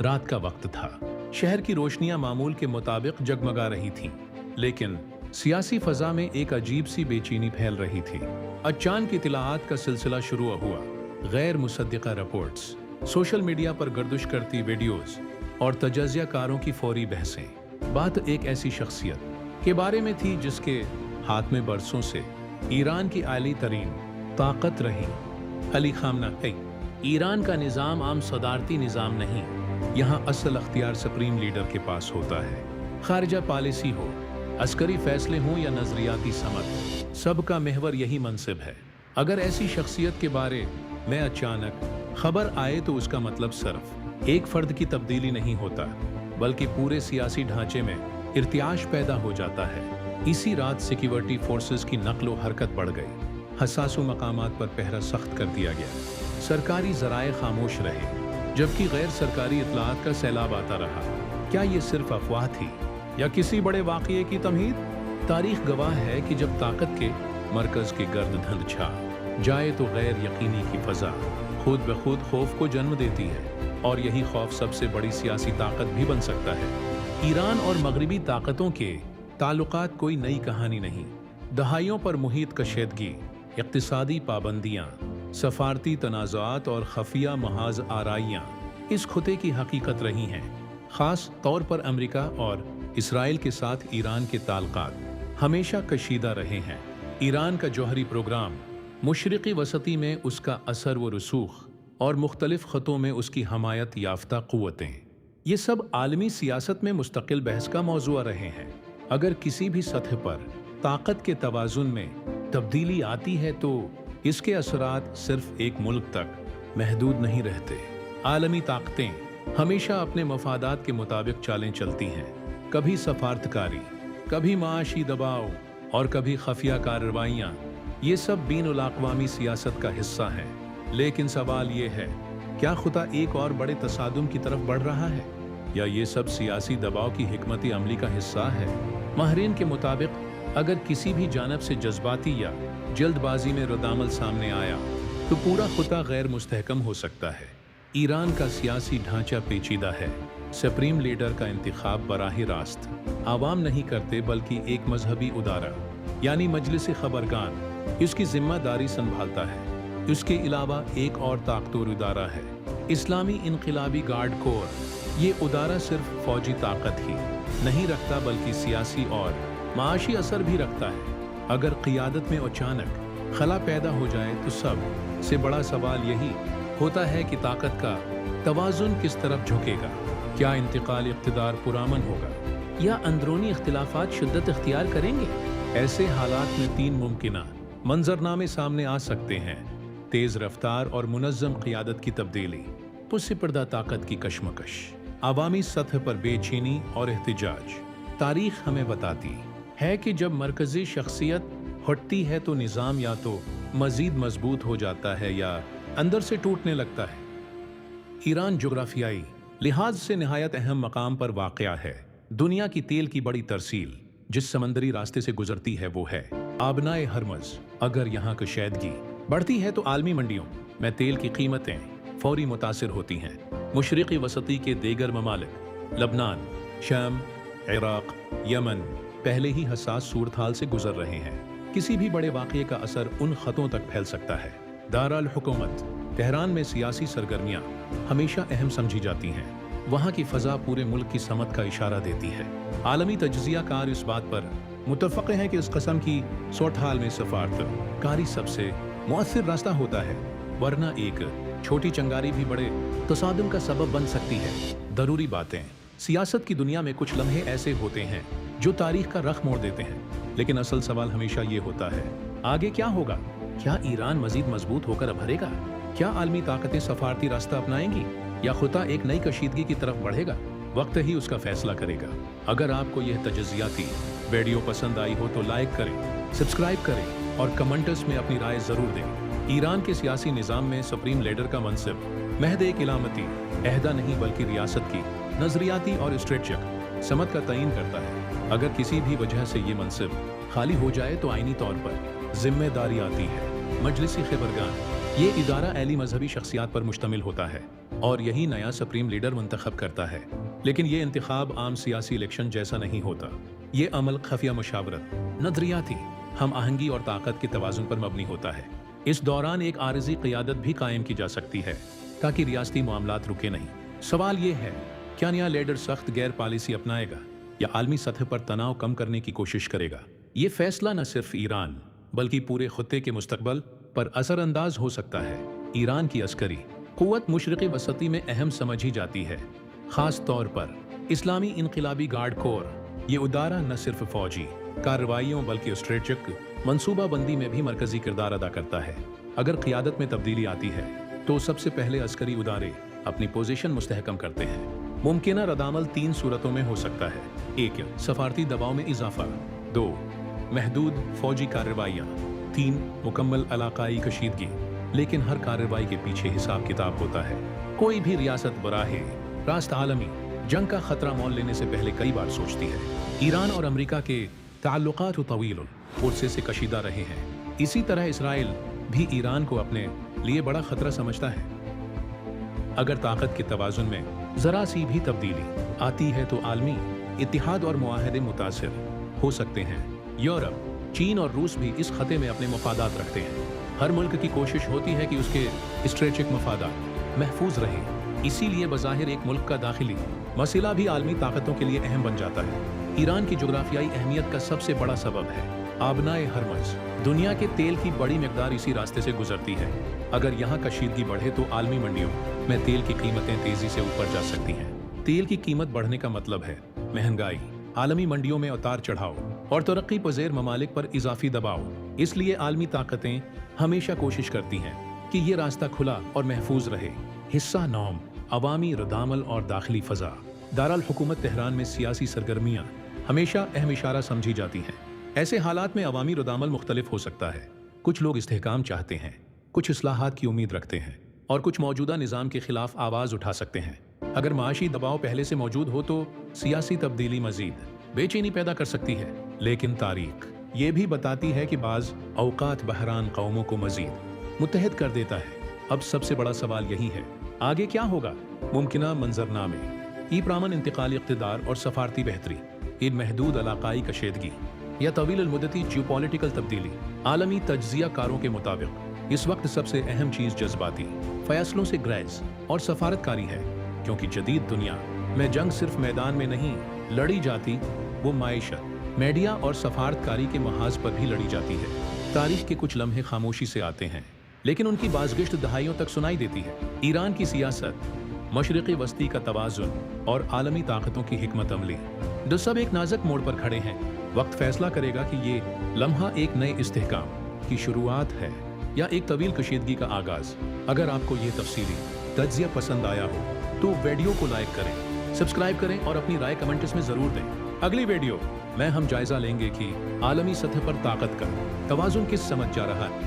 रात का वक्त था। शहर की रोशनियां मामूल के मुताबिक जगमगा रही थीं, लेकिन सियासी फजा में एक अजीब सी बेचैनी फैल रही थी। अचानक इत्तलाआत का सिलसिला शुरू हुआ। गैर मुसद्दिका रिपोर्ट्स, सोशल मीडिया पर गर्दिश करती वीडियोस और तजज़ियाकारों की फौरी बहसें। बात एक ऐसी शख्सियत के बारे में थी जिसके हाथ में बरसों से ईरान की आली तरीन ताकत रही, अली खामनेई। ईरान का निज़ाम आम सदारती निज़ाम नहीं, यहाँ असल अख्तियार सुप्रीम लीडर के पास होता है। खारजा पॉलिसी हो, अस्करी फैसले हों या नजरियाती समझ, सबका महवर यही मनसिब है। अगर ऐसी शख्सियत के बारे में अचानक खबर आए तो उसका मतलब सिर्फ एक फर्द की तब्दीली नहीं होता, बल्कि पूरे सियासी ढांचे में इर्तियाश पैदा हो जाता है। इसी रात सिक्योरिटी फोर्सेस की नक्लो हरकत बढ़ गई। हसासु मकामात पर पहरा सख्त कर दिया गया। सरकारी जराए खामोश रहे, जबकि गैर सरकारी इत्तलाआत का सैलाब आता रहा। क्या ये सिर्फ अफवाह थी या किसी बड़े वाक़ये की तमहीद? तारीख गवाह है कि जब ताकत के मरकज़ के गर्द धंध छा जाए तो गैर यकीनी की फजा खुद ब खुद खौफ को जन्म देती है, और यही खौफ सबसे बड़ी सियासी ताकत भी बन सकता है। ईरान और मगरबी ताकतों के ताल्लुकात कोई नई कहानी नहीं। दहाइयों पर मुहित कशीदगी, इक़्तिसादी पाबंदियाँ, सफारती तनाज़ात और खफिया महाज आराइयाँ इस खुते की हकीकत रही हैं। ख़ास तौर पर अमेरिका और इसराइल के साथ ईरान के ताल्लुकात हमेशा कशीदा रहे हैं। ईरान का जौहरी प्रोग्राम, मशरिक़ी वसती में उसका असर व रसूख और मुख्तलिफ ख़तों में उसकी हमायत याफ्ता क़ुव्वतें, ये सब आलमी सियासत में मुस्तकिल बहस का मौज़ू रहे हैं। अगर किसी भी सतह पर ताकत के तवाज़ुन में तब्दीली आती है तो इसके असरात सिर्फ एक मुल्क तक महदूद नहीं रहते। आलमी ताकतें हमेशा अपने मफादात के मुताबिक चालें चलती हैं। कभी सफारतकारी, कभी माशी दबाव और कभी खफिया कार्रवाइयाँ, ये सब बीनुल अक़वामी सियासत का हिस्सा हैं। लेकिन सवाल ये है, क्या खुदा एक और बड़े तसादुम की तरफ बढ़ रहा है, या ये सब सियासी दबाव की हिकमती अमली का हिस्सा है? माहिरीन के मुताबिक अगर किसी भी जानब से जज्बाती या जल्दबाजी में रद्दामल सामने आया तो पूरा खुदा गैर मुस्तहकम हो सकता है। ईरान का सियासी ढांचा पेचीदा है। सुप्रीम लीडर का इंतखाब बराह रास्त आवाम नहीं करते, बल्कि एक मजहबी उदारा यानी मजलिस खबरगान इसकी जिम्मेदारी संभालता है। इसके अलावा एक और ताकतवर उदारा है, इस्लामी इनकलाबी गार्ड कोर। ये उदारा सिर्फ फौजी ताकत ही नहीं रखता, बल्कि सियासी और माशी असर भी रखता है। अगर क़ियादत में अचानक खला पैदा हो जाए तो सब से बड़ा सवाल यही होता है कि ताकत का तवाज़ुन किस तरफ झुकेगा। क्या इंतकाल इक़्तिदार पुरामन होगा या अंदरूनी इख्तिलाफात शिद्दत इख्तियार करेंगे? ऐसे हालात में तीन मुमकिना मंजरनामे सामने आ सकते हैं: तेज़ रफ्तार और मुनज़्ज़म क़ियादत की तब्दीली, पुरसिपर्दा ताकत की कशमकश, अवामी सतह पर बेचैनी और एहतिजाज। तारीख हमें बताती है कि जब मरकज़ी शख्सियत हटती है तो निज़ाम या तो मज़ीद मजबूत हो जाता है या अंदर से टूटने लगता है। ईरान जोग्राफियाई लिहाज से नहायत अहम मकाम पर वाक़या है। दुनिया की तेल की बड़ी तरसील जिस समंदरी रास्ते से गुजरती है वो है आबनाए हरमज़। अगर यहाँ कशीदगी बढ़ती है तो आलमी मंडियों में तेल की कीमतें फौरी मुतासिर होती हैं। मशरिक़ी वसती के दीगर ममालिक लबनान, शाम, इराक़, यमन पहले ही हसास सूरत हाल से गुजर रहे हैं। किसी भी बड़े वाक़ये का असर उन ख़तों तक फैल सकता है। दारुल हुकूमत तेहरान में सियासी सरगर्मियाँ हमेशा अहम समझी जाती हैं। वहाँ की फ़ज़ा पूरे मुल्क की समत का इशारा देती है। आलमी तजज़ियाकार इस बात पर मुत्तफ़क़ हैं कि इस कस्म की सूरत हाल में सफारत कारी सबसे मुअस्सिर रास्ता होता है, वरना एक छोटी चंगारी भी बड़े तसादुम का सबब बन सकती है। ज़रूरी बातें, सियासत की दुनिया में कुछ लम्हे ऐसे होते हैं जो तारीख का रख मोड़ देते हैं, लेकिन असल सवाल हमेशा ये होता है, आगे क्या होगा? क्या ईरान मजीद मजबूत होकर उभरेगा? क्या आलमी ताकतें सफारती रास्ता अपनाएंगी या खुदा एक नई कशीदगी की तरफ बढ़ेगा? वक्त ही उसका फैसला करेगा। अगर आपको यह तजज़ियाती वीडियो पसंद आई हो तो लाइक करें, सब्सक्राइब करें और कमेंट्स में अपनी राय ज़रूर दें। ईरान के सियासी निज़ाम में सुप्रीम लीडर का मनसिब महज एक इलामती अहदा नहीं, बल्कि रियासत की नजरियाती और स्ट्रेटजिक समत का तयन करता है। अगर किसी भी वजह से ये मनसिब खाली हो जाए तो आईनी तौर पर जिम्मेदारी आती है मजलिस खबरगान ये इदारा अहली मजहबी शख्सियात पर मुश्तमिल होता है और यही नया सुप्रीम लीडर मुंतखब करता है। लेकिन ये इंतखाब आम सियासी इलेक्शन जैसा नहीं होता। ये अमल खफिया मुशावरत, नजरियाती हम आहंगी और ताकत के तवाजुन पर मबनी होता है। इस दौरान एक आरजी क़ियादत भी कायम की जा सकती है ताकि रियासती मामलात रुके नहीं। सवाल ये है, क्या नया लीडर सख्त गैर पॉलिसी अपनाएगा या आलमी सतह पर तनाव कम करने की कोशिश करेगा? ये फैसला न सिर्फ ईरान बल्कि पूरे खत्ते के मुस्तकबल पर असरअंदाज हो सकता है। ईरान की अस्करी क़ुव्वत मशरिक़ी वसती में अहम समझी जाती है, खास तौर पर इस्लामी इनक़िलाबी गार्ड कोर। ये इदारा न सिर्फ फौजी कार्रवाइयों बल्कि स्ट्रेटेजिक मनसूबाबंदी में भी मरकजी किरदार अदा करता है। अगर क़ियादत में तब्दीली आती है तो सबसे पहले अस्करी इदारे अपनी पोजीशन मुस्तहकम करते हैं। मुमकिन रद्दअमल 3 सूरतों में हो सकता है। 1. सफारती दबाव में इजाफा। 2. महदूद फौजी कार्रवाइयाँ। 3. मुकम्मल इलाकाई कशीदगी। लेकिन हर कार्रवाई के पीछे हिसाब किताब होता है। कोई भी रियासत बराहे रास्त आलमी जंग का खतरा मोल लेने से पहले कई बार सोचती है। ईरान और अमेरिका के ताल्लुकात तवील उर्से से कशीदा रहे हैं। इसी तरह इसराइल भी ईरान को अपने लिए बड़ा खतरा समझता है। अगर ताकत के तवाजुन में जरा सी भी तब्दीली आती है तो आलमी इत्तिहाद और मुआहदे मुतासिर हो सकते हैं। यूरोप, चीन और रूस भी इस खते में अपने मफादात रखते हैं। हर मुल्क की कोशिश होती है कि उसके स्ट्रेटेजिक मफादात महफूज रहे। इसीलिए बज़ाहिर एक मुल्क का दाखिली मसला भी आलमी ताकतों के लिए अहम बन जाता है। ईरान की जोग्राफियाई अहमियत का सबसे बड़ा सबब है आबनाए हरमज। दुनिया के तेल की बड़ी मिकदार इसी रास्ते से गुजरती है। अगर यहाँ कशीदगी बढ़े तो आलमी मंडियों में तेल की कीमतें तेजी से ऊपर जा सकती हैं। तेल की कीमत बढ़ने का मतलब है महंगाई, आलमी मंडियों में उतार चढ़ाव और तरक्की पज़ीर ममालिक पर इजाफी दबाव। इसलिए आलमी ताकतें हमेशा कोशिश करती हैं कि ये रास्ता खुला और महफूज रहे। हिस्सा 9, अवामी रद्दअमल और दाखिली फ़ज़ा। दारुल हुकूमत तेहरान में सियासी सरगर्मियाँ हमेशा अहम इशारा समझी जाती हैं। ऐसे हालात में अवामी रद्दअमल मुख्तलिफ हो सकता है। कुछ लोग इस्तेहकाम चाहते हैं, कुछ इस्लाहात की उम्मीद रखते हैं और कुछ मौजूदा निज़ाम के खिलाफ आवाज़ उठा सकते हैं। अगर माशी दबाव पहले से मौजूद हो तो सियासी तब्दीली मजीद बेचैनी पैदा कर सकती है। लेकिन तारीख ये भी बताती है कि बाज़ औकात बहरान कौमों को मजीद मुत्तहद कर देता है। अब सबसे बड़ा सवाल यही है, आगे क्या होगा? मुमकिना मंजरनामे, ईपरामन इंतकाली इक़्तिदार और सफारती बेहतरी, इन महदूद इलाकाई कशीदगी या तवील मुद्दती जियोपॉलिटिकल तब्दीली। आलमी तज्ज़िया कारों के मुताबिक इस वक्त सबसे अहम चीज़ जज्बाती फैसलों से ग्रेज और सफारतकारी है, क्योंकि जदीद दुनिया में जंग सिर्फ मैदान में नहीं लड़ी जाती, वो माइशत, मीडिया और सफारतकारी के महाज पर भी लड़ी जाती है। तारीख के कुछ लम्हे खामोशी से आते हैं लेकिन उनकी बाज़गिश्त दहाइयों तक सुनाई देती है। ईरान की सियासत, मशरिक़ी वस्ती का तवाज़ुन और आलमी ताकतों की हिकमत अमली, जो सब एक नाजुक मोड़ पर खड़े हैं। वक्त फैसला करेगा कि ये लम्हा एक नए इस्तेहकाम की शुरुआत है या एक तवील कशीदगी का आगाज़। अगर आपको ये तफसीली तज्ज़िया पसंद आया हो तो वीडियो को लाइक करें, सब्सक्राइब करें और अपनी राय कमेंट्स में ज़रूर दें। अगली वीडियो में हम जायज़ा लेंगे कि आलमी सतह पर ताकत का तवाज़ुन किस समझ जा रहा है।